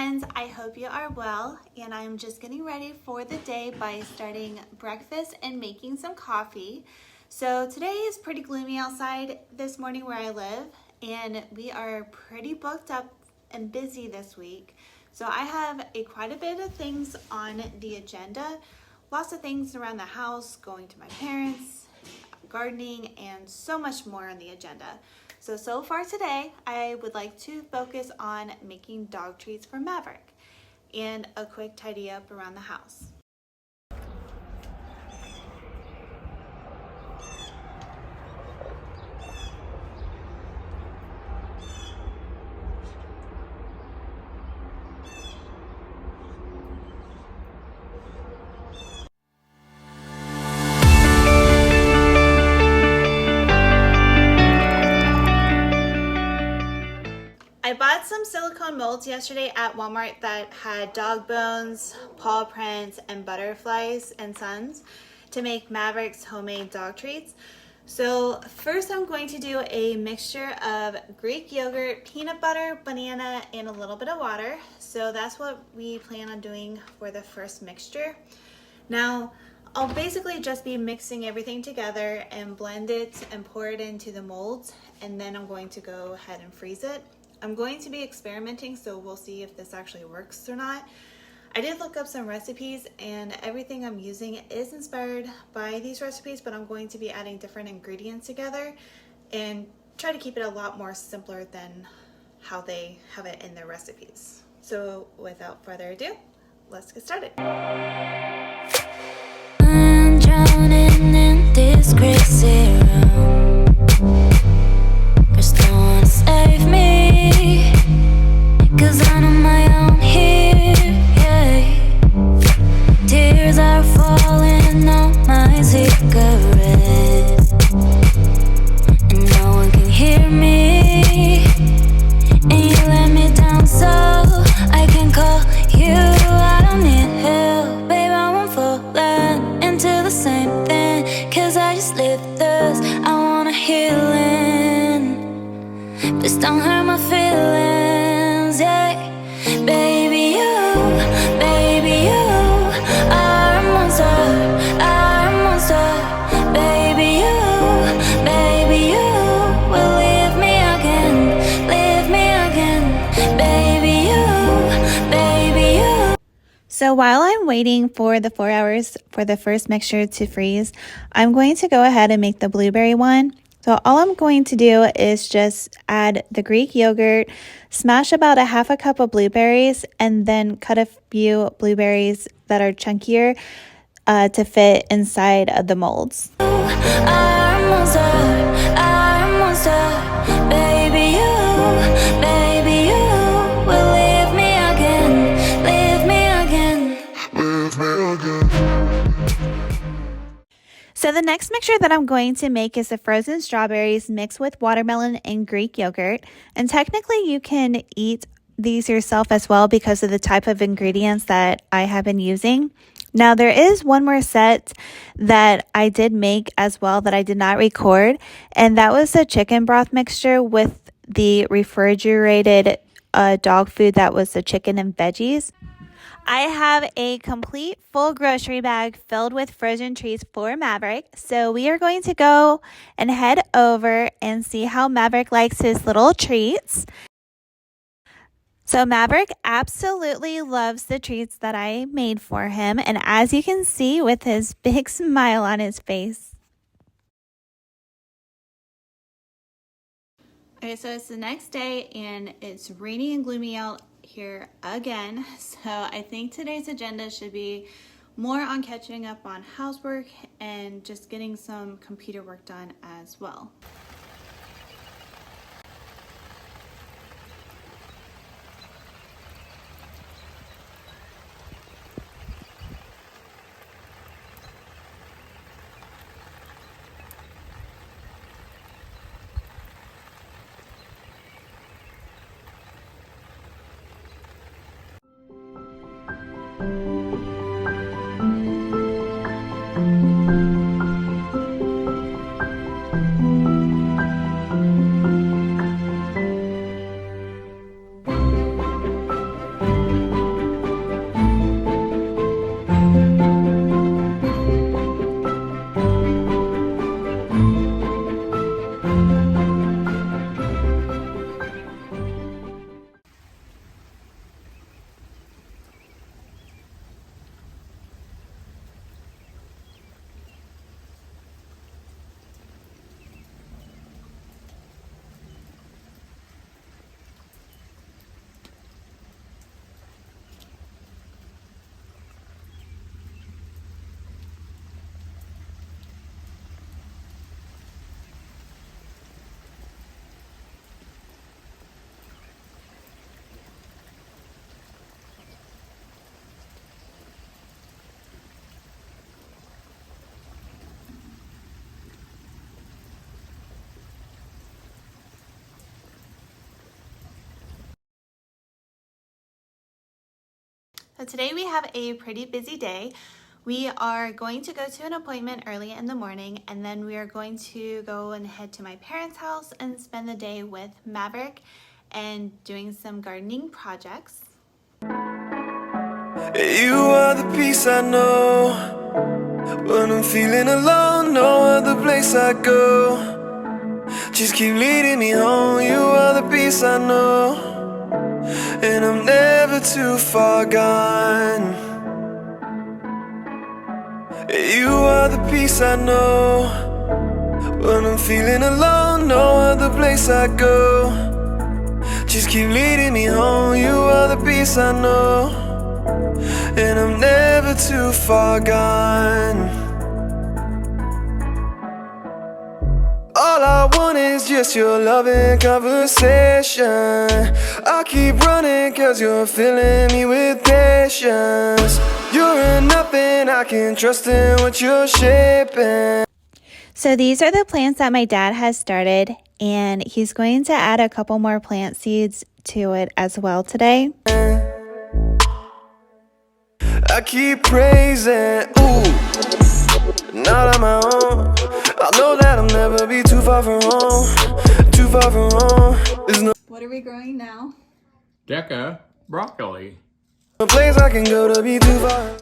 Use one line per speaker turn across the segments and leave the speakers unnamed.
friends, I hope you are well, and I'm just getting ready for the day by starting breakfast and making some coffee. So today is pretty gloomy outside this morning where I live, and we are pretty booked up and busy this week. So I have quite a bit of things on the agenda, lots of things around the house, going to my parents, gardening, and so much more on the agenda. So far today, I would like to focus on making dog treats for Maverick and a quick tidy up around the house. I bought some silicone molds yesterday at Walmart that had dog bones, paw prints, and butterflies and suns to make Maverick's homemade dog treats. So first I'm going to do a mixture of Greek yogurt, peanut butter, banana, and a little bit of water. So that's what we plan on doing for the first mixture. Now, I'll basically just be mixing everything together and blend it and pour it into the molds, and then I'm going to go ahead and freeze it. I'm going to be experimenting, so we'll see if this actually works or not. I did look up some recipes, and everything I'm using is inspired by these recipes, but I'm going to be adding different ingredients together and try to keep it a lot more simpler than how they have it in their recipes. So without further ado, let's get started.
I'm drowning in this crazy room. There's no one to save me, 'cause I'm on my own here, yeah. Tears are falling on my cigarette, and no one can hear me. And you let me down, so I can call you. I don't need help, babe, I won't fall into the same thing, 'cause I just live this. I want a healing, please don't hurt my feelings, yeah. Baby, you are a monster, are a monster. Baby, you will leave me again, baby, you.
So while I'm waiting for the 4 hours for the first mixture to freeze, I'm going to go ahead and make the blueberry one. So all I'm going to do is just add the Greek yogurt, smash about a half a cup of blueberries, and then cut a few blueberries that are chunkier to fit inside of the molds.
Are a monster, baby, you will leave me again.
So the next mixture that I'm going to make is the frozen strawberries mixed with watermelon and Greek yogurt. And technically you can eat these yourself as well because of the type of ingredients that I have been using. Now there is one more set that I did make as well that I did not record, and that was a chicken broth mixture with the refrigerated dog food that was the chicken and veggies. I have a complete full grocery bag filled with frozen treats for Maverick. So we are going to go and head over and see how Maverick likes his little treats. So Maverick absolutely loves the treats that I made for him, and as you can see with his big smile on his face. Okay, so it's the next day and it's rainy and gloomy out here again. So I think today's agenda should be more on catching up on housework and just getting some computer work done as well. So today we have a pretty busy day. We are going to go to an appointment early in the morning, and then we are going to go and head to my parents' house and spend the day with Maverick and doing some gardening projects.
You are the peace I know when I'm feeling alone, no other place I go. Just keep leading me home. You are the peace I know, and I'm never too far gone. You are the peace I know when I'm feeling alone, no other place I go. Just keep leading me home. You are the peace I know, and I'm never too far gone. All I want is just your loving conversation. I'll keep running cause you're filling me with patience. You're nothing I can trust in what you're shaping.
So these are the plants that my dad has started, and he's going to add a couple more plant seeds to it as well today.
I keep praising, ooh, not on my own. I know that I'll never be too far from home, too far from home. There's no
What are we growing now?
Deca broccoli.
place I can go to be too far.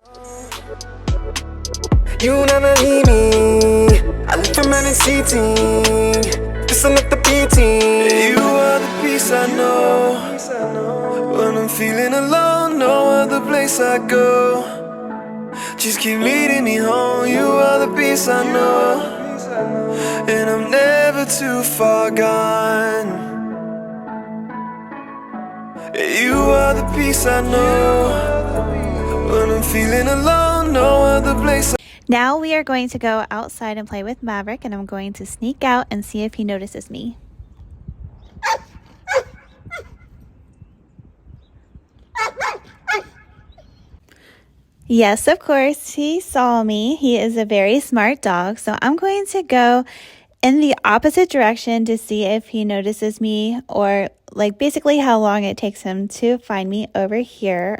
You never leave me. I live from having seating. Listen up the beating. You are the peace I know when I'm feeling alone, no other place I go. Just keep leading me home. You are the peace I know, and I'm never too far gone. You are the peace I know when I'm feeling alone, no other place.
Now we are going to go outside and play with Maverick, and I'm going to sneak out and see if he notices me. Yes, of course, he saw me. He is a very smart dog, so I'm going to go in the opposite direction to see if he notices me, or like basically how long it takes him to find me over here.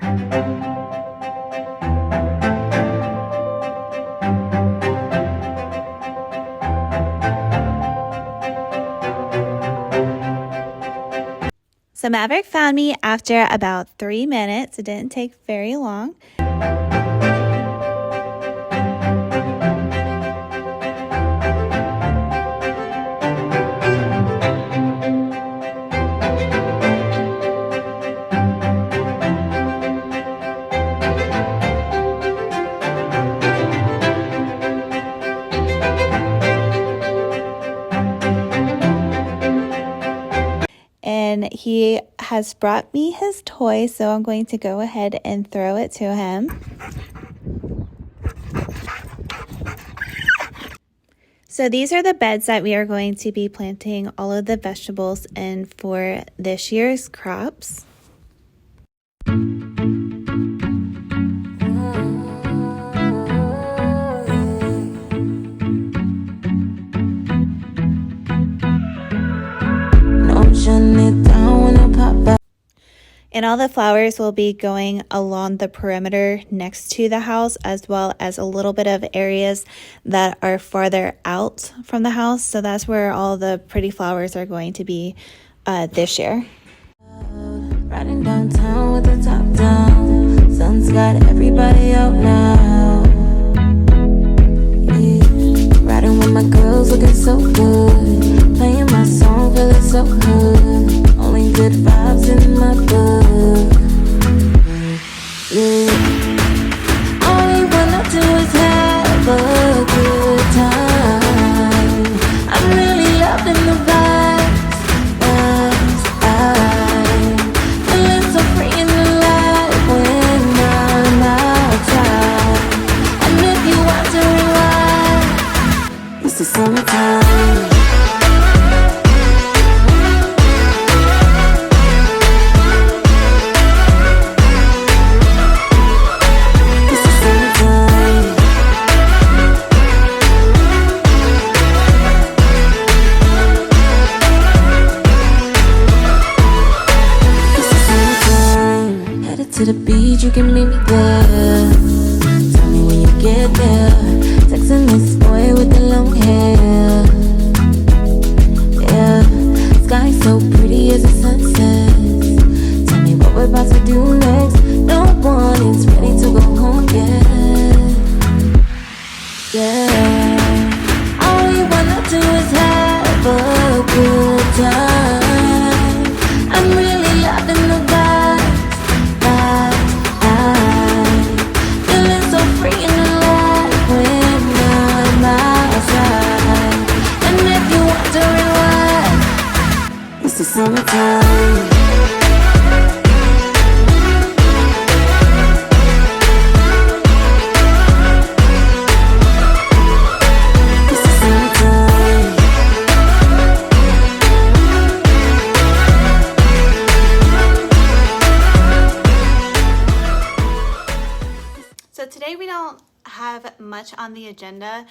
So Maverick found me after about 3 minutes. It didn't take very long. And he has brought me his toy, so I'm going to go ahead and throw it to him. So these are the beds that we are going to be planting all of the vegetables in for this year's crops. And all the flowers will be going along the perimeter next to the house, as well as a little bit of areas that are farther out from the house. So that's where all the pretty flowers are going to be this year.
Riding downtown with the top down. Sun's got everybody out now. Yeah. Riding with my girls looking so good. Playing my song, feeling so good. Only good vibes in my book. Yeah. Only wanna do is have a good time. I'm really loving the vibes, feeling so free and alive when I'm outside. And if you want to rewind, it's the summertime. To the beach, you can meet me there.
It's the summertime.
So today we don't have much on the agenda.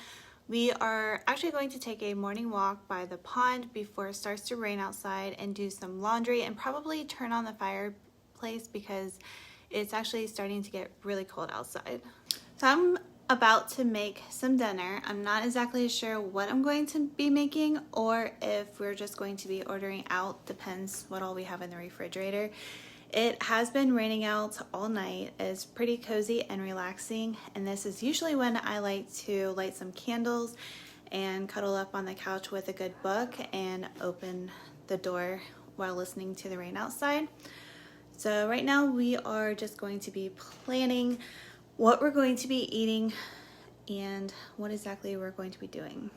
We are actually going to take a morning walk by the pond before it starts to rain outside and do some laundry and probably turn on the fireplace because it's actually starting to get really cold outside. So I'm about to make some dinner. I'm not exactly sure what I'm going to be making or if we're just going to be ordering out. Depends what all we have in the refrigerator. It has been raining out all night. It's pretty cozy and relaxing, and this is usually when I like to light some candles and cuddle up on the couch with a good book and open the door while listening to the rain outside. So right now we are just going to be planning what we're going to be eating and what exactly we're going to be doing.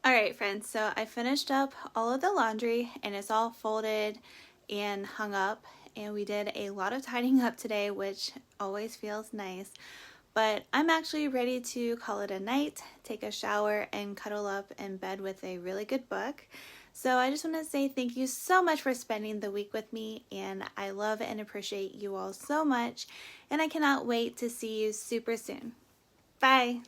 Alright friends, so I finished up all of the laundry and it's all folded and hung up, and we did a lot of tidying up today, which always feels nice. But I'm actually ready to call it a night, take a shower, and cuddle up in bed with a really good book. So I just want to say thank you so much for spending the week with me, and I love and appreciate you all so much, and I cannot wait to see you super soon. Bye!